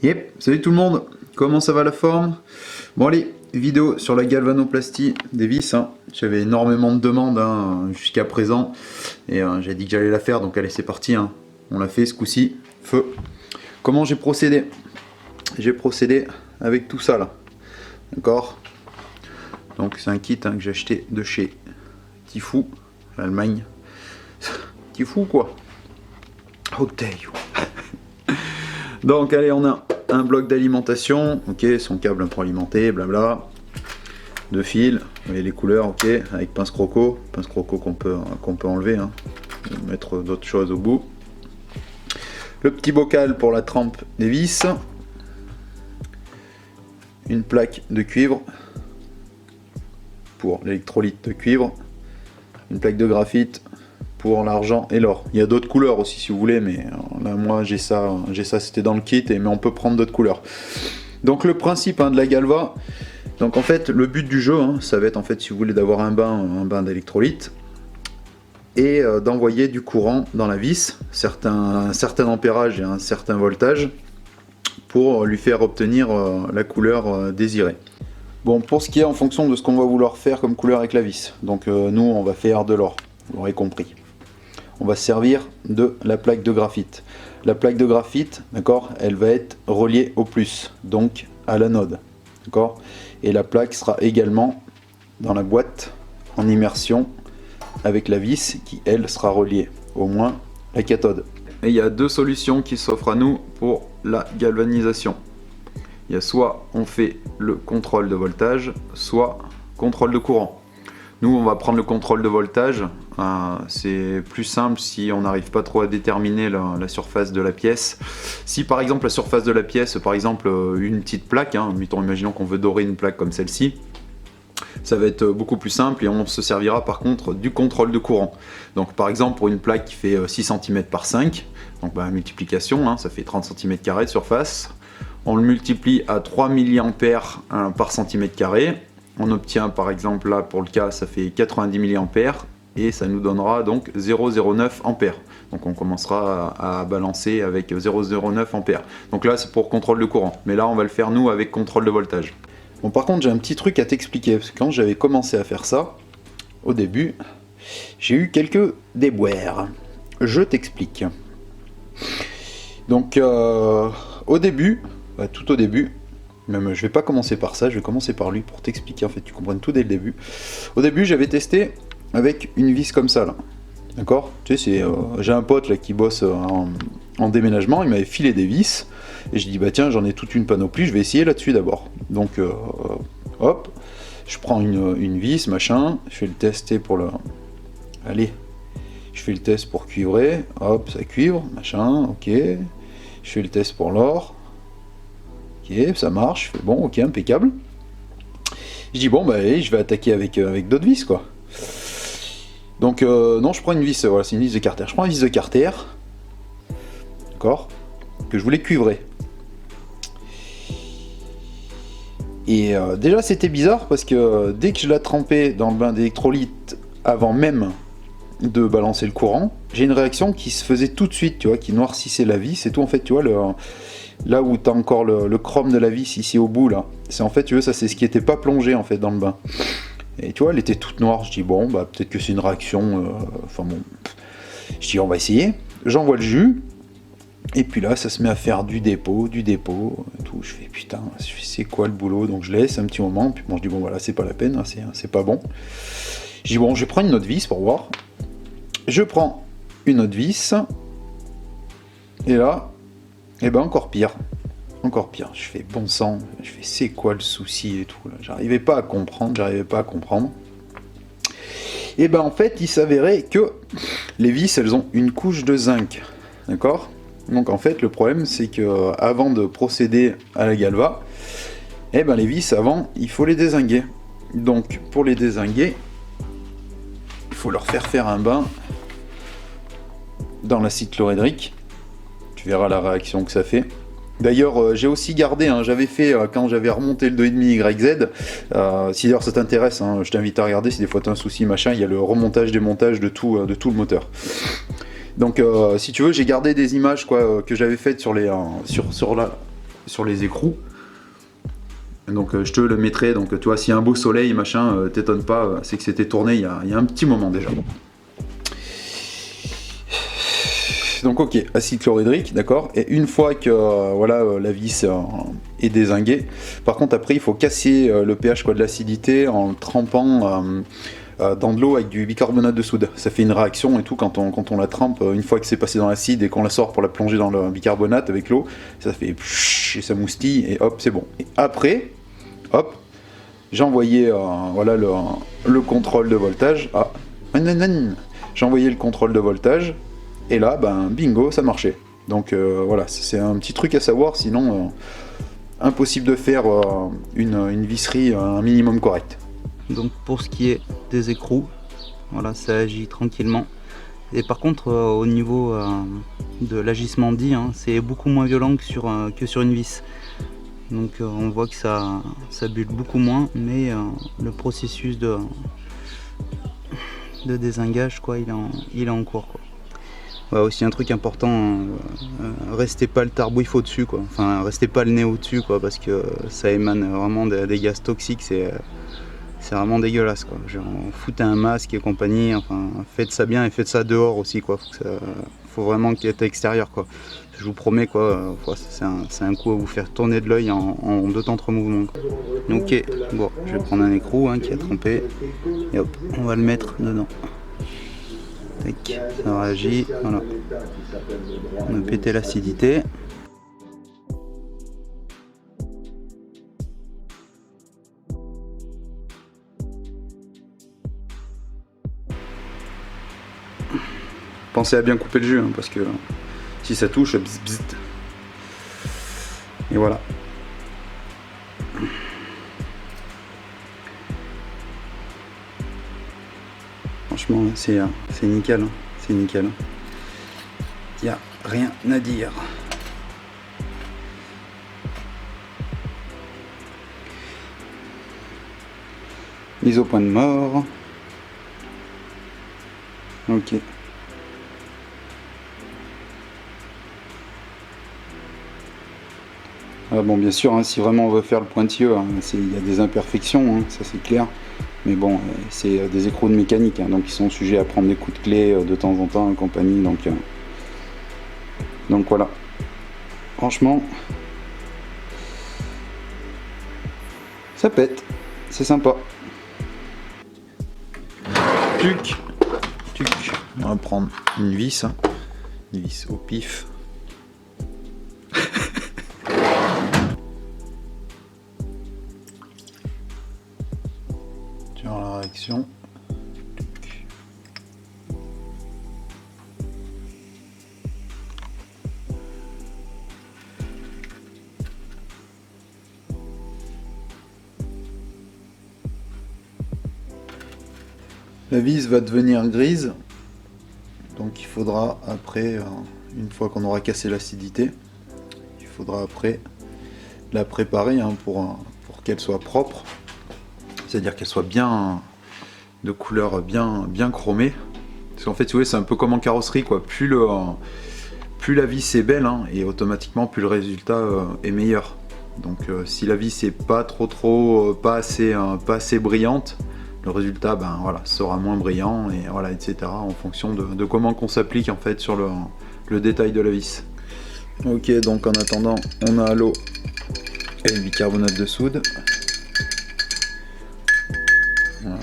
Yep, salut tout le monde, comment ça va la forme? Bon allez, vidéo sur la galvanoplastie des vis, hein. J'avais énormément de demandes jusqu'à présent, et j'ai dit que j'allais la faire, donc allez c'est parti, hein. On l'a fait ce coup-ci, feu. Comment j'ai procédé? J'ai procédé avec tout ça là, d'accord? Donc c'est un kit que j'ai acheté de chez Tifou, l'Allemagne. Tifou quoi? How dare you. Donc allez, on a un bloc d'alimentation, ok, son câble pour alimenter, blabla, deux fils, vous voyez les couleurs, ok, avec pince croco qu'on peut enlever, hein, mettre d'autres choses au bout. Le petit bocal pour la trempe des vis, une plaque de cuivre pour l'électrolyte de cuivre, une plaque de graphite pour l'argent et l'or. Il y a d'autres couleurs aussi si vous voulez, mais là moi j'ai ça c'était dans le kit, mais on peut prendre d'autres couleurs. Donc le principe de la galva, donc en fait le but du jeu, ça va être en fait si vous voulez d'avoir un bain d'électrolyte et d'envoyer du courant dans la vis, un certain ampérage et un certain voltage pour lui faire obtenir la couleur désirée. Bon, pour ce qui est en fonction de ce qu'on va vouloir faire comme couleur avec la vis, donc nous on va faire de l'or, vous l'aurez compris. On va se servir de la plaque de graphite. La plaque de graphite, d'accord, elle va être reliée au plus, donc à l'anode, d'accord. Et la plaque sera également dans la boîte en immersion avec la vis qui, elle, sera reliée, au moins la cathode. Et il y a deux solutions qui s'offrent à nous pour la galvanisation. Il y a soit on fait le contrôle de voltage, soit contrôle de courant. Nous, on va prendre le contrôle de voltage. C'est plus simple si on n'arrive pas trop à déterminer la surface de la pièce. Si par exemple la surface de la pièce, par exemple une petite plaque, imaginons qu'on veut dorer une plaque comme celle-ci, ça va être beaucoup plus simple et on se servira par contre du contrôle de courant. Donc par exemple pour une plaque qui fait 6 cm par 5, donc multiplication, ça fait 30 cm² de surface. On le multiplie à 3 mA par cm². On obtient par exemple là pour le cas ça fait 90 mA et ça nous donnera donc 0,09 A. Donc on commencera à balancer avec 0,09 A. Donc là c'est pour contrôle de courant, mais là on va le faire nous avec contrôle de voltage. Bon par contre j'ai un petit truc à t'expliquer, parce que quand j'avais commencé à faire ça, au début, j'ai eu quelques déboires. Je t'explique. Donc au début, tout au début, même je vais pas commencer par ça, je vais commencer par lui pour t'expliquer, en fait tu comprennes tout dès le début. Au début j'avais testé avec une vis comme ça là, d'accord. Tu sais, j'ai un pote là qui bosse en déménagement, il m'avait filé des vis, et je dis bah tiens j'en ai toute une panoplie, je vais essayer là-dessus d'abord. Donc hop, je prends une vis, machin, je fais le tester pour le... Allez, je fais le test pour cuivrer, hop ça cuivre, machin, ok. Je fais le test pour l'or. Ok, ça marche, je fais bon, ok, impeccable. Je dis bon, bah allez, je vais attaquer avec d'autres vis, quoi. Donc, non, je prends une vis, voilà, c'est une vis de Carter. Je prends une vis de Carter, d'accord, que je voulais cuivrer. Et déjà, c'était bizarre parce que dès que je la trempais dans le bain d'électrolyte, avant même de balancer le courant, j'ai une réaction qui se faisait tout de suite, tu vois, qui noircissait la vis et tout, en fait, tu vois, là où tu as encore le chrome de la vis ici au bout là, c'est en fait tu veux ça c'est ce qui était pas plongé en fait dans le bain. Et tu vois elle était toute noire, je dis bon bah peut-être que c'est une réaction, enfin bon, je dis on va essayer, j'envoie le jus, et puis là ça se met à faire du dépôt, tout, je fais putain c'est quoi le boulot, donc je laisse un petit moment, puis bon je dis bon voilà c'est pas la peine, c'est pas bon. Je dis bon je prends une autre vis pour voir, je prends une autre vis, et là et ben encore pire, je fais bon sang, je fais c'est quoi le souci et tout, là. J'arrivais pas à comprendre, et ben en fait il s'avérait que les vis elles ont une couche de zinc, d'accord. Donc en fait le problème c'est que avant de procéder à la galva, et ben les vis avant il faut les dézinguer, donc pour les dézinguer il faut leur faire un bain dans l'acide chlorhydrique. Tu verras la réaction que ça fait. D'ailleurs, j'ai aussi gardé, j'avais fait quand j'avais remonté le 2,5 YZ. Si d'ailleurs ça t'intéresse, je t'invite à regarder. Si des fois tu as un souci, machin, il y a le remontage, démontage de tout le moteur. Donc, si tu veux, j'ai gardé des images que j'avais faites sur sur les écrous. Donc je te le mettrai, donc tu vois, s'il y a un beau soleil, machin, t'étonne pas, c'est que c'était tourné il y a un petit moment déjà. Donc ok, acide chlorhydrique, d'accord, et une fois que voilà, la vis est dézinguée, par contre après il faut casser le pH quoi, de l'acidité en trempant dans de l'eau avec du bicarbonate de soude. Ça fait une réaction et tout quand on la trempe, une fois que c'est passé dans l'acide et qu'on la sort pour la plonger dans le bicarbonate avec l'eau, ça fait pshhh, et ça moustille et hop, c'est bon. Et après, hop, j'ai envoyé voilà, le contrôle de voltage. Ah, j'ai envoyé le contrôle de voltage. Et là, ben, bingo, ça marchait. Donc voilà, c'est un petit truc à savoir, sinon impossible de faire une visserie un minimum correct. Donc pour ce qui est des écrous, voilà, ça agit tranquillement. Et par contre, au niveau de l'agissement dit, hein, c'est beaucoup moins violent que sur une vis. Donc on voit que ça bulle beaucoup moins, mais le processus de désingage, quoi, il est en cours, quoi. Ouais, aussi un truc important, restez pas le tarbouille au-dessus, quoi. Enfin, restez pas le nez au-dessus, quoi, parce que ça émane vraiment des gaz toxiques, c'est vraiment dégueulasse, quoi. Genre, foutez un masque et compagnie, enfin, faites ça bien et faites ça dehors aussi, quoi. Faut vraiment qu'il y ait extérieur, quoi. Je vous promets, quoi, c'est un coup à vous faire tourner de l'œil en 2 temps 3 mouvements, quoi. Ok, bon, je vais prendre un écrou qui a trempé, et hop, on va le mettre dedans. Tac, ça réagit, voilà. On a pété l'acidité. Pensez à bien couper le jus, hein, parce que si ça touche, bzz, bzz. Et voilà. Franchement, c'est nickel, hein. C'est nickel. Il n'y a rien à dire. Mise au point de mort. Ok. Ah bon, bien sûr, hein, si vraiment on veut faire le pointilleux, hein, il y a des imperfections, hein, ça c'est clair. Mais bon, c'est des écrous de mécanique, hein, donc ils sont sujets à prendre des coups de clé de temps en temps et compagnie. Donc voilà. Franchement, ça pète. C'est sympa. Tuc. On va prendre une vis, hein. Une vis au pif. Tu vois la réaction. La vis va devenir grise, donc il faudra après, une fois qu'on aura cassé l'acidité, il faudra après la préparer, hein, pour qu'elle soit propre, c'est-à-dire qu'elle soit bien de couleur bien chromée. Parce qu'en fait, tu vois, c'est un peu comme en carrosserie, quoi. Plus la vis est belle, hein, et automatiquement plus le résultat est meilleur. Donc si la vis est pas pas assez brillante, le résultat, ben voilà, sera moins brillant, et voilà, etc. en fonction de comment qu'on s'applique en fait sur le détail de la vis. Ok, donc en attendant, on a l'eau et le bicarbonate de soude. Voilà.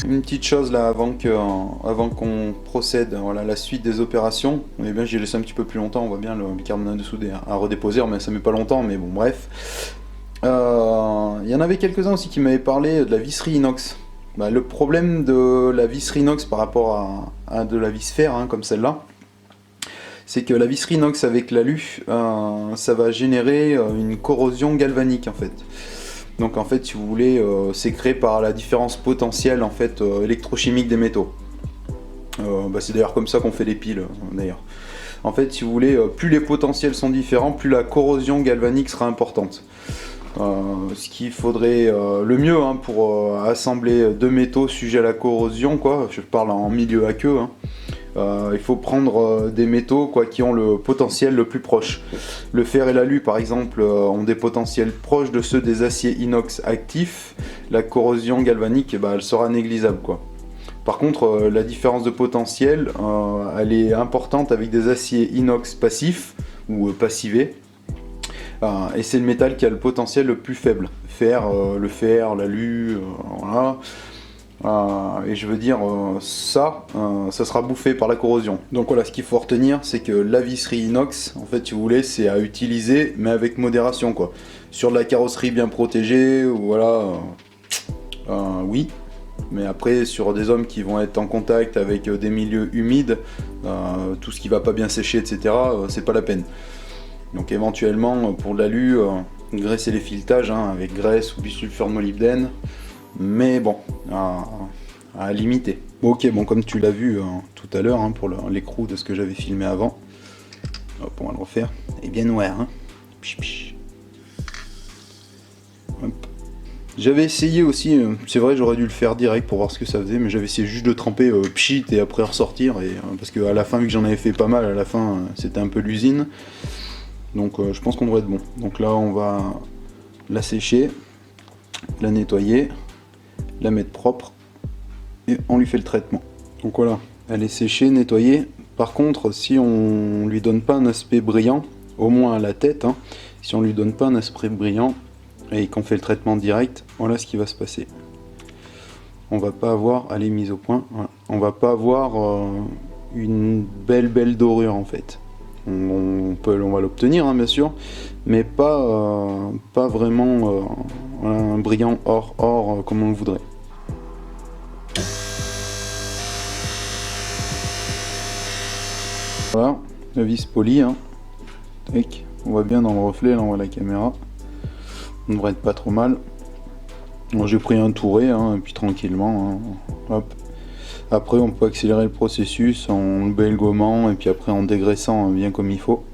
Une petite chose là avant qu'on procède, voilà, la suite des opérations. Eh bien, j'ai laissé un petit peu plus longtemps, on voit bien le bicarbonate de soude à redéposer, mais ça met pas longtemps, mais bon, bref. Il y en avait quelques-uns aussi qui m'avaient parlé de la visserie inox. Bah, le problème de la visserie inox par rapport à de la vis fer, hein, comme celle-là, c'est que la visserie inox avec l'alu, ça va générer une corrosion galvanique en fait. Donc en fait, si vous voulez, c'est créé par la différence potentielle en fait électrochimique des métaux. C'est d'ailleurs comme ça qu'on fait les piles d'ailleurs. En fait, si vous voulez, plus les potentiels sont différents, plus la corrosion galvanique sera importante. Ce qu'il faudrait le mieux, hein, pour assembler deux métaux sujets à la corrosion, quoi, je parle en milieu aqueux, hein, il faut prendre des métaux quoi, qui ont le potentiel le plus proche. Le fer et l'alu par exemple ont des potentiels proches de ceux des aciers inox actifs. La corrosion galvanique elle sera négligeable quoi. Par contre la différence de potentiel elle est importante avec des aciers inox passifs ou passivés. Et c'est le métal qui a le potentiel le plus faible. Le fer, l'alu, voilà. Et je veux dire, ça sera bouffé par la corrosion. Donc voilà, ce qu'il faut retenir, c'est que la visserie inox, en fait, si vous voulez, c'est à utiliser, mais avec modération, quoi. Sur de la carrosserie bien protégée, voilà, oui. Mais après, sur des hommes qui vont être en contact avec des milieux humides, tout ce qui va pas bien sécher, etc., c'est pas la peine. Donc éventuellement, pour l'alu, graisser les filetages avec graisse ou bisulfure de molybdène. Mais bon, à limiter. Ok, bon, comme tu l'as vu tout à l'heure, pour l'écrou de ce que j'avais filmé avant. Hop, on va le refaire. Et bien noir, Hop. J'avais essayé aussi, c'est vrai, j'aurais dû le faire direct pour voir ce que ça faisait, mais j'avais essayé juste de tremper pchit et après ressortir, parce qu'à la fin, vu que j'en avais fait pas mal, à la fin, c'était un peu l'usine. Donc je pense qu'on devrait être bon. Donc là, on va la sécher, la nettoyer, la mettre propre et on lui fait le traitement. Donc voilà, elle est séchée, nettoyée. Par contre, si on lui donne pas un aspect brillant, au moins à la tête, si on lui donne pas un aspect brillant et qu'on fait le traitement direct, voilà ce qui va se passer. On va pas avoir, elle est mise au point, voilà. On va pas avoir une belle dorure en fait. On va l'obtenir bien sûr, mais pas vraiment voilà, un brillant or comme on le voudrait. Voilà, la vis polie, tac, on voit bien dans le reflet, là on voit la caméra, on devrait être pas trop mal. Bon, j'ai pris un touré, et puis tranquillement, hop. Après on peut accélérer le processus en le belgommant et puis après en dégraissant bien comme il faut.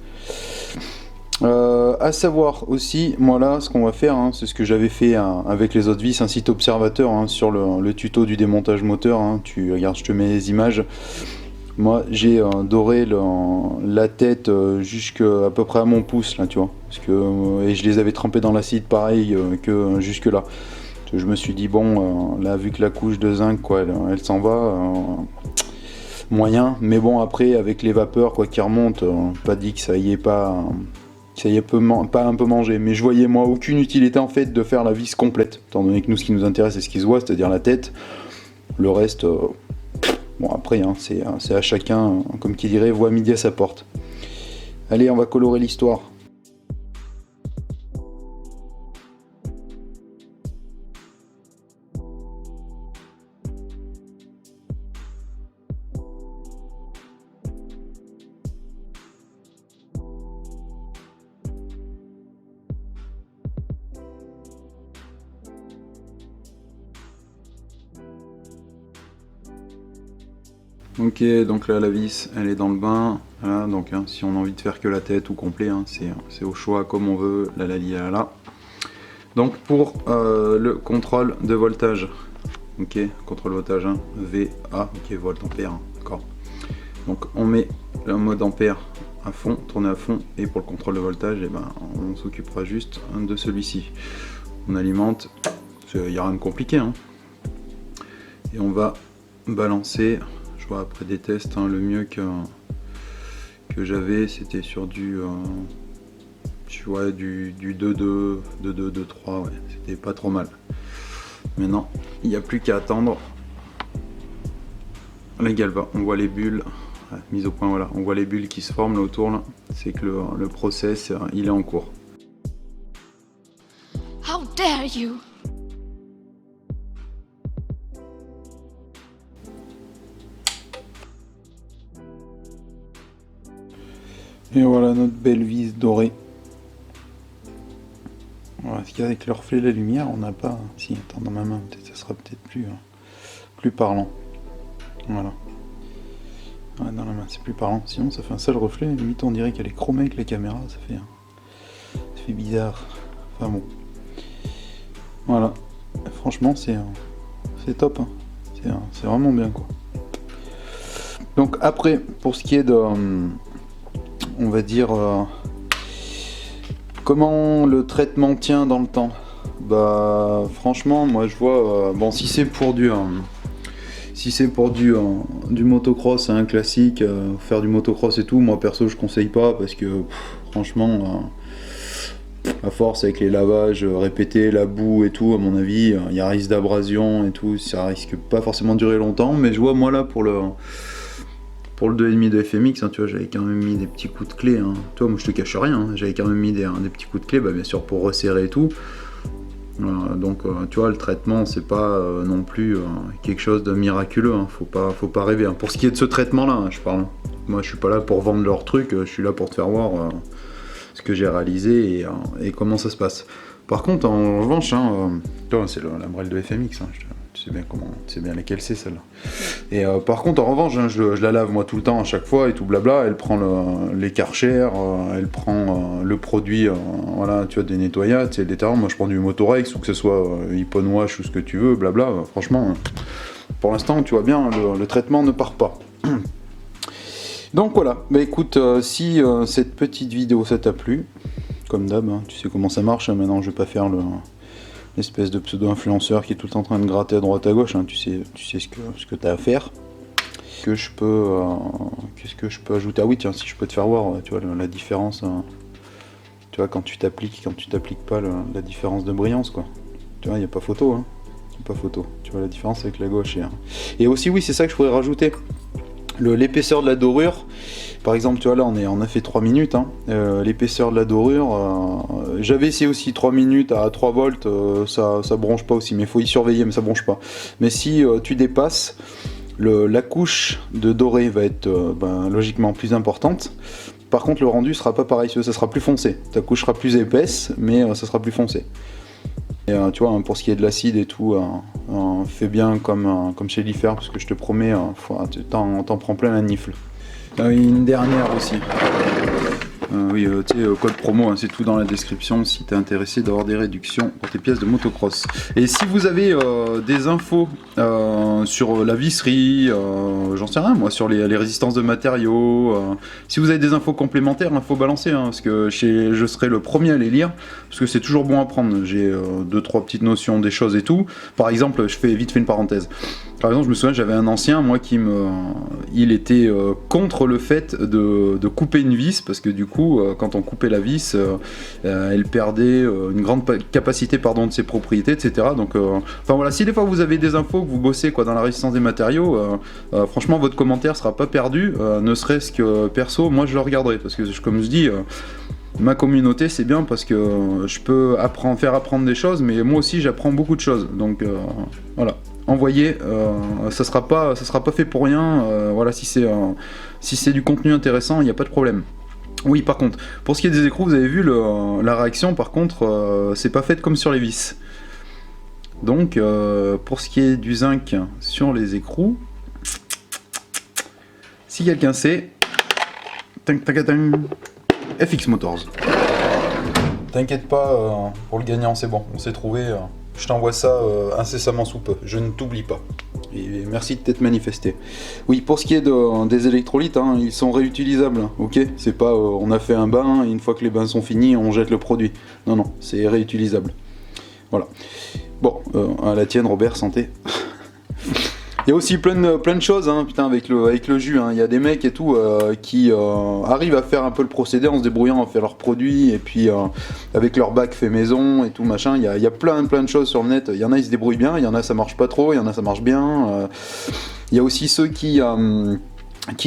À savoir aussi, moi là ce qu'on va faire, c'est ce que j'avais fait avec les autres vis, un site observateur sur le tuto du démontage moteur, tu regardes, je te mets les images. Moi j'ai doré la tête jusqu'à peu près à mon pouce là, tu vois, et je les avais trempés dans l'acide pareil que jusque là. Je me suis dit bon, là vu que la couche de zinc quoi, elle s'en va, moyen, mais bon après avec les vapeurs quoi qui remontent, pas dit que ça y est pas un peu mangé, mais je voyais moi aucune utilité en fait de faire la vis complète, étant donné que nous ce qui nous intéresse c'est ce qui se voit, c'est-à-dire la tête. Le reste, bon après c'est à chacun, comme qui dirait, voit midi à sa porte. Allez, on va colorer l'histoire. Ok, donc là la vis elle est dans le bain, voilà, donc si on a envie de faire que la tête ou complet, c'est au choix comme on veut, là. Donc pour le contrôle de voltage, ok, contrôle voltage VA, ok, volt ampère, d'accord. Donc on met le mode ampère à fond, tourner à fond, et pour le contrôle de voltage, on s'occupera juste de celui-ci. On alimente, il n'y a rien de compliqué, et on va balancer. Je vois après des tests, le mieux que j'avais c'était sur du 2.2, 2.3, ouais, c'était pas trop mal. Maintenant, il n'y a plus qu'à attendre la galva. On voit les bulles, mise au point, voilà, on voit les bulles qui se forment là autour, là. C'est que le process, il est en cours. How dare you! Et voilà notre belle vis dorée. Voilà, parce qu'avec le reflet de la lumière, on n'a pas... Si, attends, dans ma main, peut-être ça sera peut-être plus parlant. Voilà. Ouais, dans la main, c'est plus parlant. Sinon, ça fait un sale reflet. Limite, on dirait qu'elle est chromée avec la caméra. Ça fait bizarre. Enfin bon. Voilà. Franchement, c'est top. C'est vraiment bien, quoi. Donc après, pour ce qui est de, on va dire, comment le traitement tient dans le temps, bah franchement, moi je vois, bon si c'est pour du motocross, hein, classique, faire du motocross et tout, moi perso je conseille pas parce que franchement, à force avec les lavages répétés, la boue et tout, à mon avis, il y a risque d'abrasion et tout, ça risque pas forcément de durer longtemps, mais je vois moi là pour le 2,5 de FMX, hein, tu vois, j'avais quand même mis des petits coups de clé, hein. Toi, moi je te cache rien, hein, j'avais quand même mis des petits coups de clé, bah, bien sûr pour resserrer et tout. Donc tu vois, le traitement c'est pas non plus quelque chose de miraculeux, hein. Faut pas rêver, hein. Pour ce qui est de ce traitement là, hein, je parle, moi je suis pas là pour vendre leur truc, je suis là pour te faire voir ce que j'ai réalisé et comment ça se passe. Par contre, en revanche, hein, c'est la Brel de FMX, hein, tu sais bien laquelle c'est celle-là. Et par contre, en revanche, hein, je la lave moi tout le temps à chaque fois et tout blabla. Elle prend les Karcher, elle prend le produit, voilà, tu vois, des nettoyages, des déterrants. Moi, je prends du Motorex ou que ce soit Hippon Wash ou ce que tu veux, blabla. Franchement, pour l'instant, tu vois bien, le traitement ne part pas. Donc voilà, bah écoute, si cette petite vidéo ça t'a plu, comme d'hab, hein, tu sais comment ça marche, hein, maintenant je vais pas faire l'espèce de pseudo-influenceur qui est tout le temps en train de gratter à droite à gauche, hein, tu sais ce que t'as à faire. Qu'est-ce que je peux ajouter? Ah oui tiens, si je peux te faire voir, tu vois, la différence, tu vois, quand tu t'appliques pas, la différence de brillance, quoi. Tu vois, il n'y a pas photo, hein. Pas photo, tu vois la différence avec la gauche. Et aussi oui, c'est ça que je pourrais rajouter. L'épaisseur de la dorure, par exemple, tu vois là on a fait 3 minutes, hein. L'épaisseur de la dorure, j'avais essayé aussi 3 minutes à 3 volts, ça bronche pas aussi, mais il faut y surveiller, mais ça bronche pas. Mais si tu dépasses, la couche de doré va être logiquement plus importante. Par contre le rendu sera pas pareil, ça sera plus foncé, ta couche sera plus épaisse, mais ça sera plus foncé. Et tu vois, pour ce qui est de l'acide et tout, fais bien comme chez Lifer, parce que je te promets, t'en prends plein la nifle. Une dernière aussi. Oui, tu sais, code promo, hein, c'est tout dans la description si t'es intéressé d'avoir des réductions pour tes pièces de motocross. Et si vous avez des infos sur la visserie, j'en sais rien moi, sur les résistances de matériaux, si vous avez des infos complémentaires, il faut balancer, hein, parce que je serai le premier à les lire, parce que c'est toujours bon à prendre. J'ai 2-3 petites notions des choses et tout. Par exemple, je fais vite fait une parenthèse. Par exemple, je me souviens, j'avais un ancien, moi, il était contre le fait de couper une vis, parce que du coup, quand on coupait la vis, elle perdait une grande capacité de ses propriétés, etc. Donc, enfin voilà, si des fois vous avez des infos, que vous bossez dans la résistance des matériaux, franchement, votre commentaire sera pas perdu, ne serait-ce que perso, moi je le regarderai, parce que comme je dis, ma communauté c'est bien parce que je peux faire apprendre des choses, mais moi aussi j'apprends beaucoup de choses, donc voilà. Envoyez, ça sera pas fait pour rien, voilà, si c'est du contenu intéressant, il n'y a pas de problème. Oui, par contre, pour ce qui est des écrous, vous avez vu la réaction, par contre, c'est pas fait comme sur les vis. Donc, pour ce qui est du zinc sur les écrous, si quelqu'un sait, FX Motors. T'inquiète pas, pour le gagnant, c'est bon, on s'est trouvé. Je t'envoie ça incessamment sous peu, je ne t'oublie pas. Et merci de t'être manifesté. Oui, pour ce qui est des électrolytes, hein, ils sont réutilisables, ok? C'est pas on a fait un bain et une fois que les bains sont finis, on jette le produit. Non, non, c'est réutilisable. Voilà. Bon, à la tienne, Robert, santé. Il y a aussi plein de choses, hein, putain, avec le jus. Hein. Il y a des mecs et tout qui arrivent à faire un peu le procédé en se débrouillant à faire leurs produits et puis avec leur bac fait maison et tout machin. Il y a plein de choses sur le net. Il y en a ils se débrouillent bien, il y en a ça marche pas trop, il y en a ça marche bien. Il y a aussi ceux qui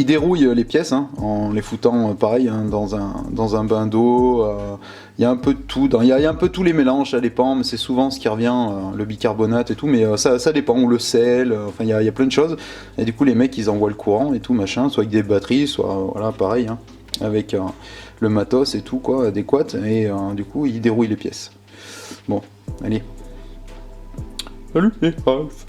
dérouillent les pièces, hein, en les foutant pareil, hein, dans un bain d'eau. Il y a un peu de tout, il y a un peu tous les mélanges, ça dépend, mais c'est souvent ce qui revient, le bicarbonate et tout, mais ça dépend, ou le sel, enfin il y a plein de choses. Et du coup les mecs ils envoient le courant et tout machin, soit avec des batteries, soit voilà pareil, hein, avec le matos et tout quoi, adéquat, et du coup ils dérouillent les pièces. Bon, allez. Salut les Ralph.